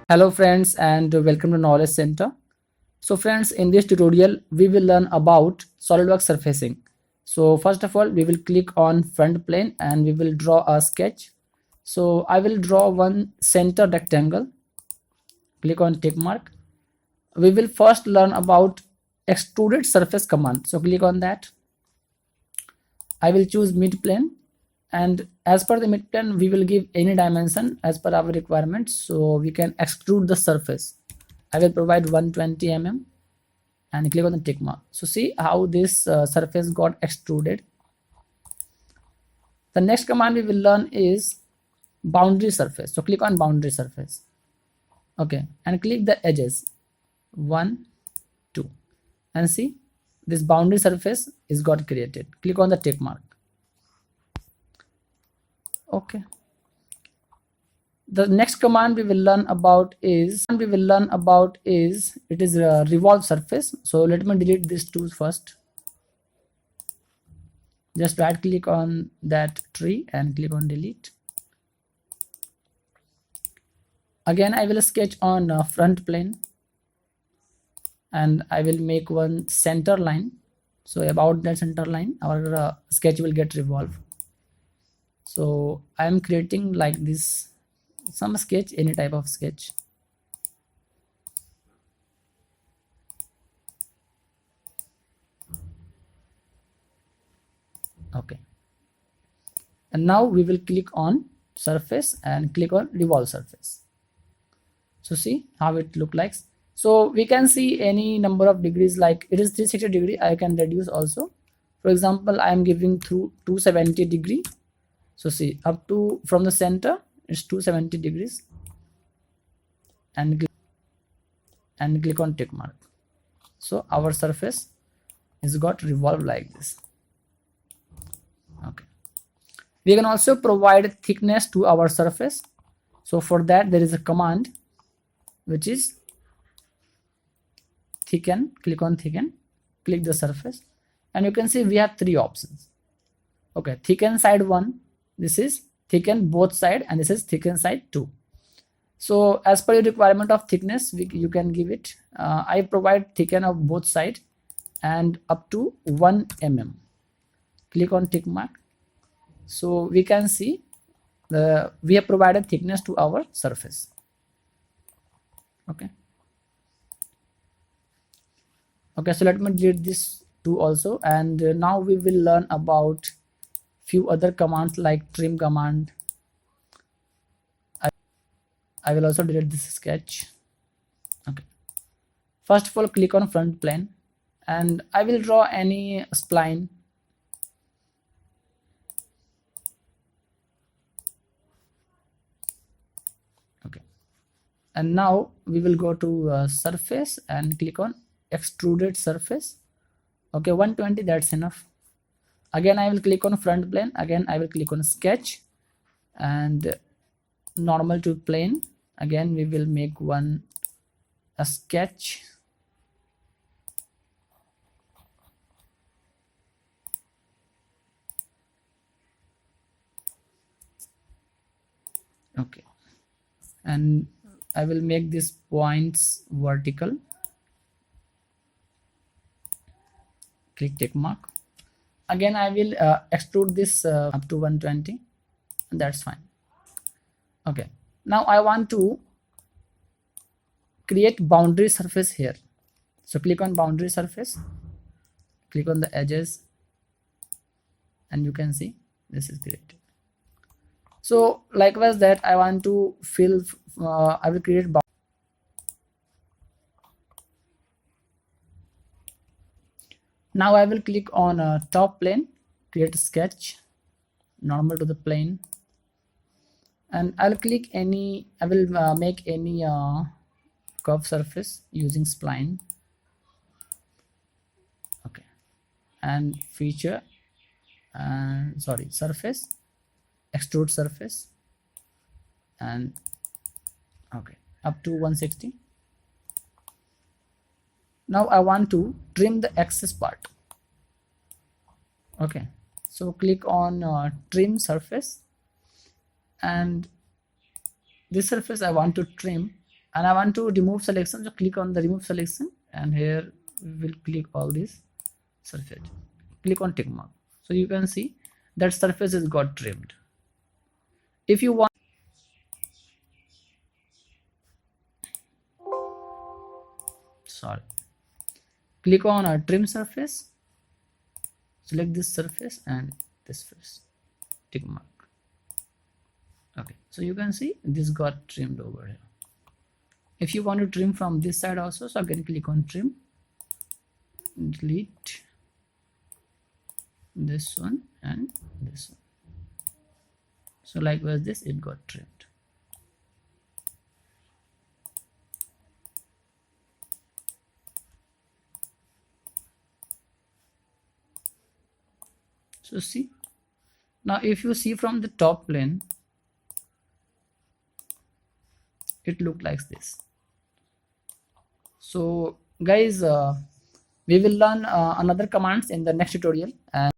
Hello friends and welcome to Knowledge Center. So friends, in this tutorial we will learn about SolidWorks surfacing. So first of all we will click on front plane and we will draw a sketch. So I will draw one center rectangle. Click on tick mark. We will first learn about extruded surface command. So click on that. I will choose mid plane, and as per the mid plane we will give any dimension as per our requirements, so we can extrude the surface. I will provide 120 mm and click on the tick mark. So see how this surface got extruded. The next command we will learn is boundary surface. So click on boundary surface. Okay, and click the edges 1 2 and see this boundary surface is got created. Click on the tick mark. Okay, the next command we will learn about is it is a revolve surface. So let me delete these two first. Just right click on that tree and click on delete. Again I will sketch on front plane and I will make one center line. So about that center line our sketch will get revolved. So I am creating like this, some sketch, any type of sketch. Okay, and now we will click on surface and click on revolve surface. So see how it look like. So we can see any number of degrees, like it is 360 degree. I can reduce also. For example, I am giving through 270 degree. So see up to from the center is 270 degrees and click on tick mark. So our surface is got revolved like this. Okay, we can also provide thickness to our surface. So for that there is a command which is thicken. Click on thicken, click the surface, and you can see we have three options. Okay, thicken side 1, this is thicken both side, and this is thicken side 2. So as per your requirement of thickness you can give it. I provide thicken of both side and up to 1 mm. Click on tick mark. So we can see we have provided thickness to our surface. Okay, so let me delete this too also, and now we will learn about few other commands like trim command. I will also delete this sketch. Okay, first of all click on front plane and I will draw any spline. Okay, and now we will go to surface and click on extruded surface. Okay, 120, that's enough. Again I will click on front plane, again I will click on sketch and normal to plane. Again we will make a sketch. Okay, and I will make these points vertical. Click tick mark. Again I will extrude this up to 120, and that's fine. Okay, now I want to create boundary surface here. So click on boundary surface, click on the edges, and you can see this is created. So likewise that I want to fill, I will create boundary. Now I will click on top plane, create a sketch normal to the plane, and I'll click any, I will make any curved surface using spline. Okay, and feature and surface, extrude surface, and okay, up to 160. Now I want to trim the excess part. Okay, so click on trim surface, and this surface I want to trim. and I want to remove selection, so click on the remove selection, and here we will click all this surface, click on tick mark. So you can see that surface is got trimmed. If you want, sorry, click on a trim surface, select this surface and this face, tick mark. Okay, so you can see this got trimmed over here. If you want to trim from this side also, so again click on trim, delete this one and this one. So likewise this, it got trimmed. So see, now if you see from the top plane, it look like this. So guys, we will learn another commands in the next tutorial, and